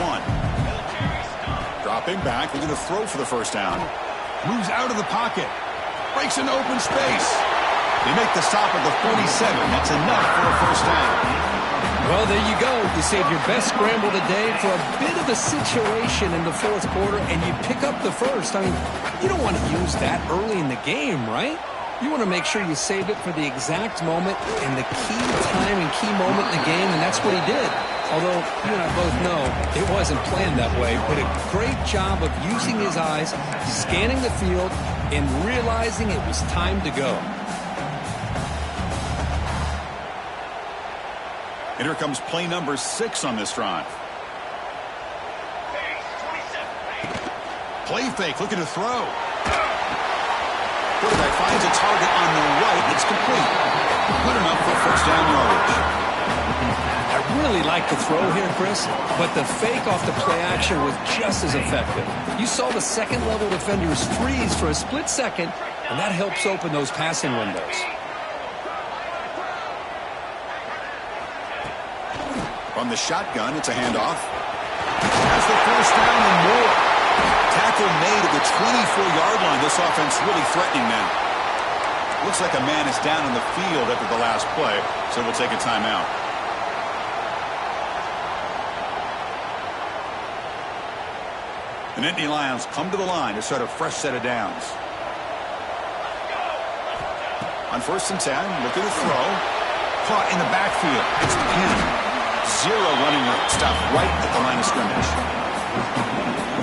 Dropping back, looking to throw for the first down. Moves out of the pocket. Breaks into open space. They make the stop at the 47. That's enough for a first down. Well, there you go. You save your best scramble today for a bit of a situation in the 4th quarter, and you pick up the first. I mean, you don't want to use that early in the game, right? You want to make sure you save it for the exact moment and the key time and key moment in the game, and that's what he did. Although, you and I both know it wasn't planned that way, but a great job of using his eyes, scanning the field, and realizing it was time to go. And here comes play number 6 on this drive. Play fake, looking to throw. Quarterback finds a target on the right. It's complete. Good enough for first down yardage. I really like the throw here, Chris, but the fake off the play action was just as effective. You saw the second-level defenders freeze for a split second, and that helps open those passing windows. From the shotgun, it's a handoff. Has the first down and more. Tackle made at the 24-yard line. This offense really threatening now. Looks like a man is down on the field after the last play, so we'll take a timeout. The Nittany Lions come to the line to start a fresh set of downs. On 1st and 10, looking to throw. Caught in the backfield. It's pinned. 0 running stuff right at the line of scrimmage.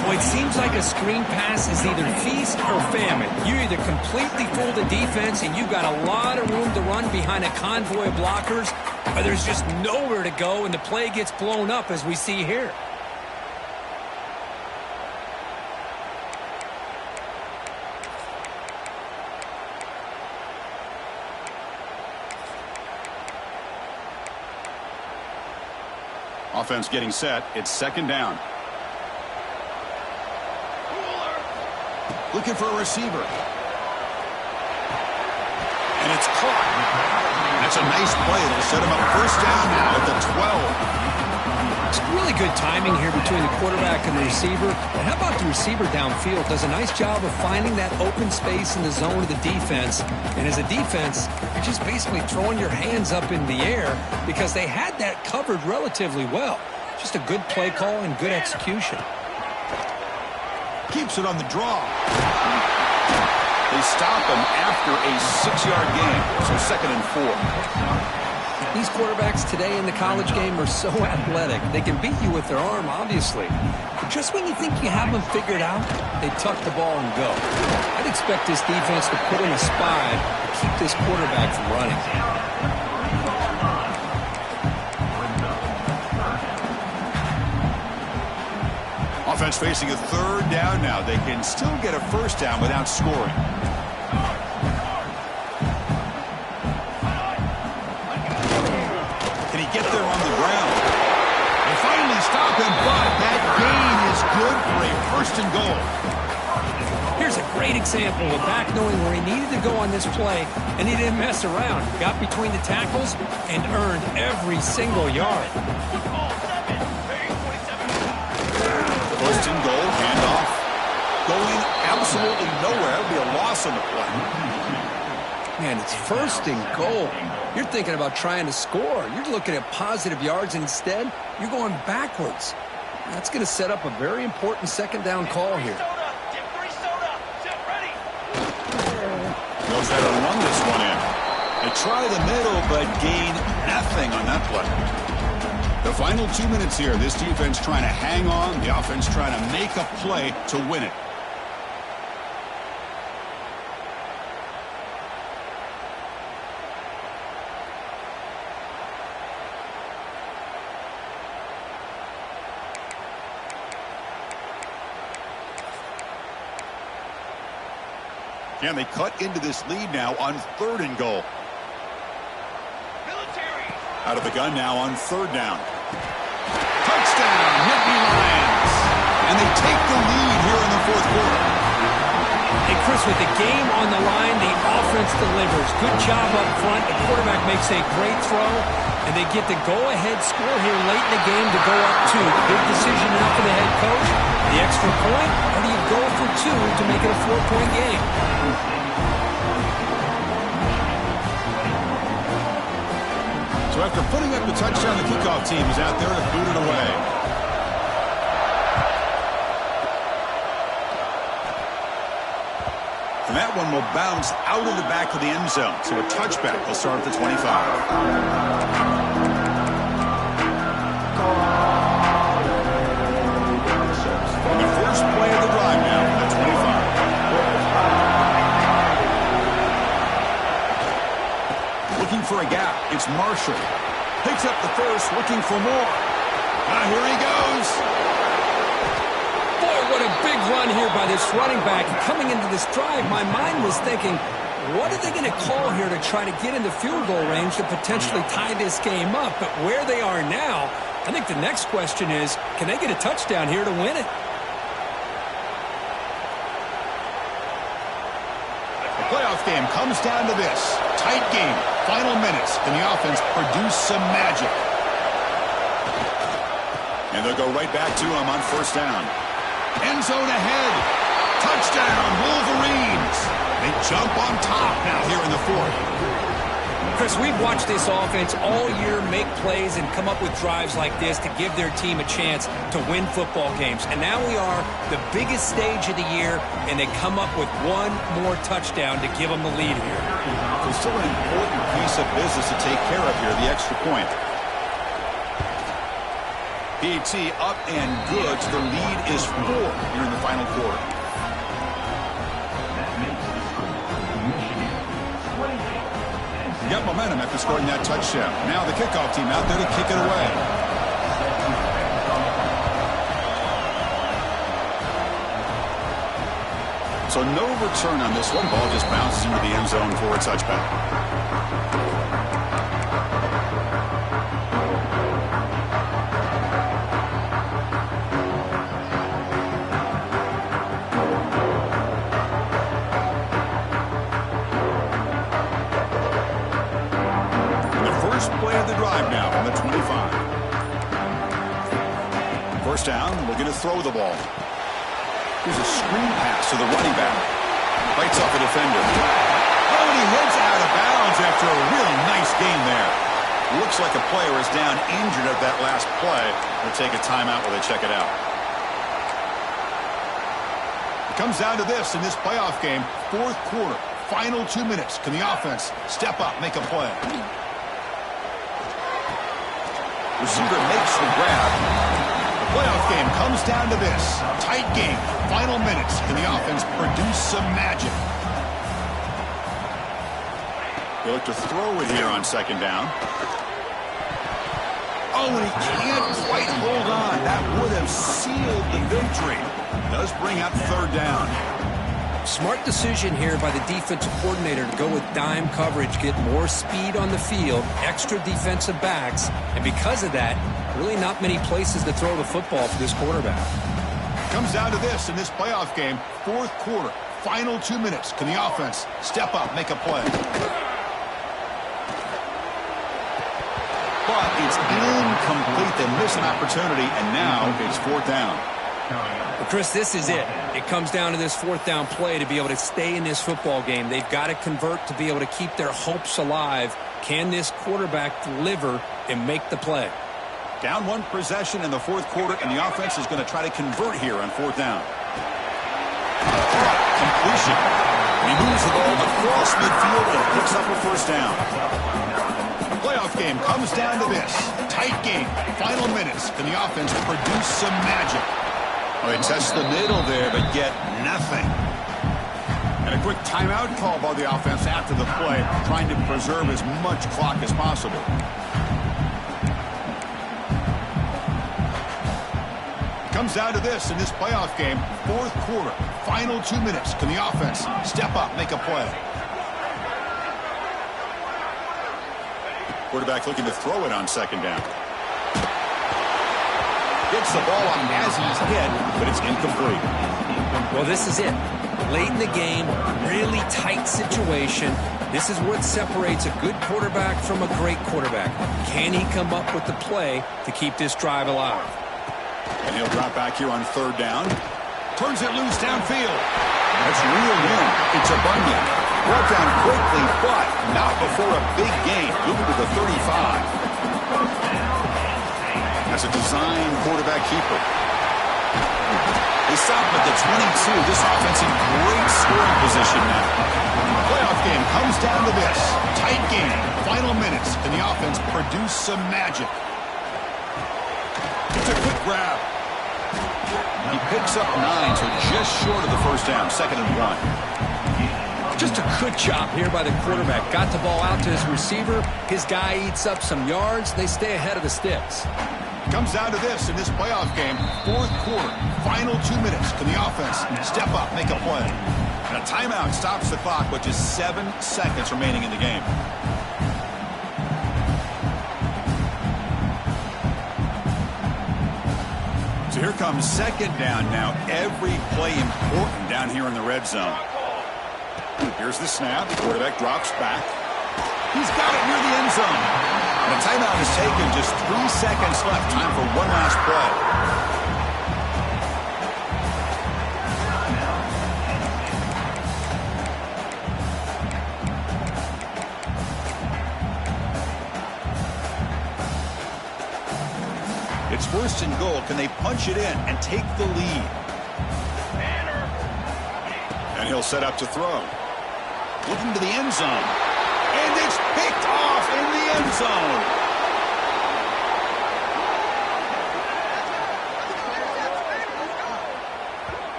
Well, it seems like a screen pass is either feast or famine. You either completely fool the defense and you've got a lot of room to run behind a convoy of blockers, or there's just nowhere to go and the play gets blown up as we see here. Offense getting set. It's 2nd down. Looking for a receiver. And it's caught. That's a nice play. It'll set him up first down now at the 12. It's really good timing here between the quarterback and the receiver. And how about the receiver downfield? Does a nice job of finding that open space in the zone of the defense. And as a defense, you're just basically throwing your hands up in the air because they had that covered relatively well. Just a good play call and good execution. Keeps it on the draw. They stop him after a 6-yard gain. So 2nd and 4. These quarterbacks today in the college game are so athletic. They can beat you with their arm, obviously. But just when you think you have them figured out, they tuck the ball and go. I'd expect this defense to put in a spy to keep this quarterback from running. Offense facing a 3rd down now. They can still get a first down without scoring. Can he get there on the ground? They finally stop him, but that gain is good for a 1st and goal. Here's a great example of back knowing where he needed to go on this play, and he didn't mess around. Got between the tackles and earned every single yard. 1st and goal, handoff. Going absolutely nowhere. It'll be a loss on the play. Man, it's 1st and goal. You're thinking about trying to score. You're looking at positive yards, and instead, you're going backwards. That's going to set up a very important 2nd down call here. Knows how to run this one in. They try the middle, but gain nothing on that play. The final 2 minutes here. This defense trying to hang on. The offense trying to make a play to win it. Can they cut into this lead now on 3rd and goal? Out of the gun now on 3rd down. Touchdown, Nittany Lions. and they take the lead here in the fourth quarter. Hey, Chris, with the game on the line, the offense delivers. Good job up front. The quarterback makes a great throw, and they get the go-ahead score here late in the game to go up 2. Big decision now for the head coach. The extra point, or do you go for 2 to make it a 4-point game? So after putting up the touchdown, the kickoff team is out there to boot it away. And that one will bounce out of the back of the end zone. So a touchback will start at the 25. And the first play of the drive now at 25. Looking for a gap. It's Marshall. Picks up the first, looking for more. Now here he goes. Boy, what a big run here by this running back. Coming into this drive, my mind was thinking, what are they going to call here to try to get in the field goal range to potentially tie this game up? But where they are now, I think the next question is, can they get a touchdown here to win it? The playoff game comes down to this. Tight game. Final minutes. Can the offense produce some magic? And they'll go right back to him on first down. End zone ahead. Touchdown, Wolverines. They jump on top now here in the fourth. Chris, we've watched this offense all year make plays and come up with drives like this to give their team a chance to win football games. And now we are the biggest stage of the year, and they come up with one more touchdown to give them the lead here. There's still an important piece of business to take care of here, the extra point. PAT up and good. So the lead is 4 here in the final quarter. You got momentum after scoring that touchdown. Now the kickoff team out there to kick it away. So no return on this one. Ball just bounces into the end zone for a touchback. Play of the drive now from the 25. First down, looking to throw the ball. Here's a screen pass to the running back. Bites off a defender. Oh, and he heads out of bounds after a really nice game there. Looks like a player is down injured at that last play. They'll take a timeout while they check it out. It comes down to this in this playoff game. Fourth quarter, final 2 minutes. Can the offense step up, make a play? Receiver makes the grab. The playoff game comes down to this. Tight game. Final minutes. Can the offense produce some magic? They look to throw it here on second down. Oh, and he can't quite hold on. That would have sealed the victory. Does bring up third down. Smart decision here by the defensive coordinator to go with dime coverage, get more speed on the field, extra defensive backs, and because of that, really not many places to throw the football for this quarterback. Comes down to this in this playoff game, fourth quarter, final 2 minutes. Can the offense step up, make a play? But it's incomplete. They miss an opportunity, and now it's fourth down. Well, Chris, this is it. It comes down to this fourth down play to be able to stay in this football game. They've got to convert to be able to keep their hopes alive. Can this quarterback deliver and make the play? Down one possession in the fourth quarter, and the offense is going to try to convert here on fourth down. Completion. He moves the ball across midfield and picks up a first down. The playoff game comes down to this. Tight game. Final minutes. Can the offense produce some magic? Well, they test the middle there, but get nothing. And a quick timeout call by the offense after the play, trying to preserve as much clock as possible. Comes down to this in this playoff game, fourth quarter, final 2 minutes. Can the offense step up, make a play? Quarterback looking to throw it on second down. Gets the ball on as he's hit, but it's incomplete. Well, this is it. Late in the game, really tight situation. This is what separates a good quarterback from a great quarterback. Can he come up with the play to keep this drive alive? And he'll drop back here on third down. Turns it loose downfield. That's real room. It's abundant. Brought down quickly, but not before a big gain. Moving to the 35. As a design quarterback keeper. They stop him at the 22. This offense in great scoring position now. Playoff game comes down to this. Tight game. Final minutes. Can the offense produce some magic? It's a quick grab. He picks up 9, so just short of the first down. 2nd and 1. Just a good job here by the quarterback. Got the ball out to his receiver. His guy eats up some yards. They stay ahead of the sticks. Comes down to this in this playoff game. 4th quarter. Final 2 minutes. Can the offense step up, make a play? And a timeout stops the clock with just 7 seconds remaining in the game. So here comes 2nd down now. Every play important down here in the red zone. Here's the snap. Quarterback drops back. He's got it near the end zone. And a timeout is taken. Just 3 seconds left. Time for one last play. It's 1st and goal. Can they punch it in and take the lead? And he'll set up to throw. Looking to the end zone. And it's picked off in the end zone.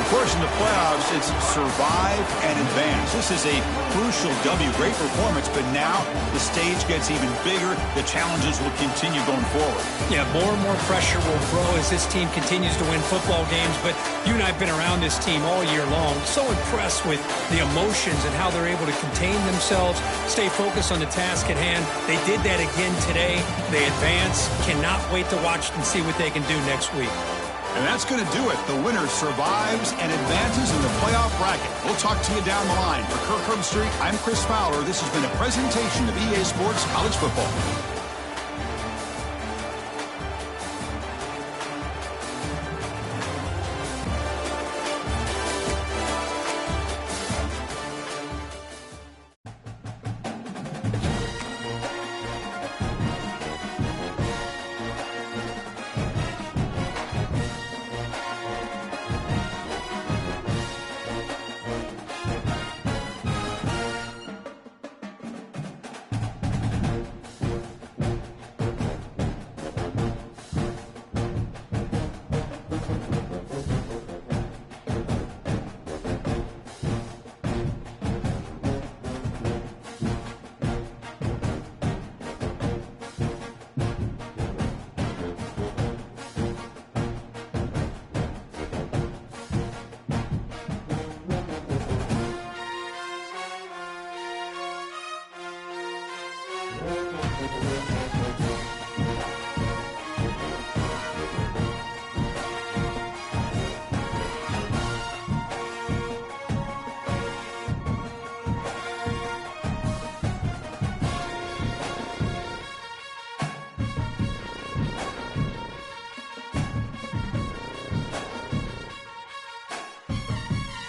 Of course, in the playoffs, it's survive and advance. This is a crucial W. Great performance, but now the stage gets even bigger. The challenges will continue going forward. Yeah, more and more pressure will grow as this team continues to win football games. But you and I have been around this team all year long. So impressed with the emotions and how they're able to contain themselves, stay focused on the task at hand. They did that again today. They advance. Cannot wait to watch and see what they can do next week. And that's going to do it. The winner survives and advances in the playoff bracket. We'll talk to you down the line. For Kirk Herbstreit, I'm Chris Fowler. This has been a presentation of EA Sports College Football.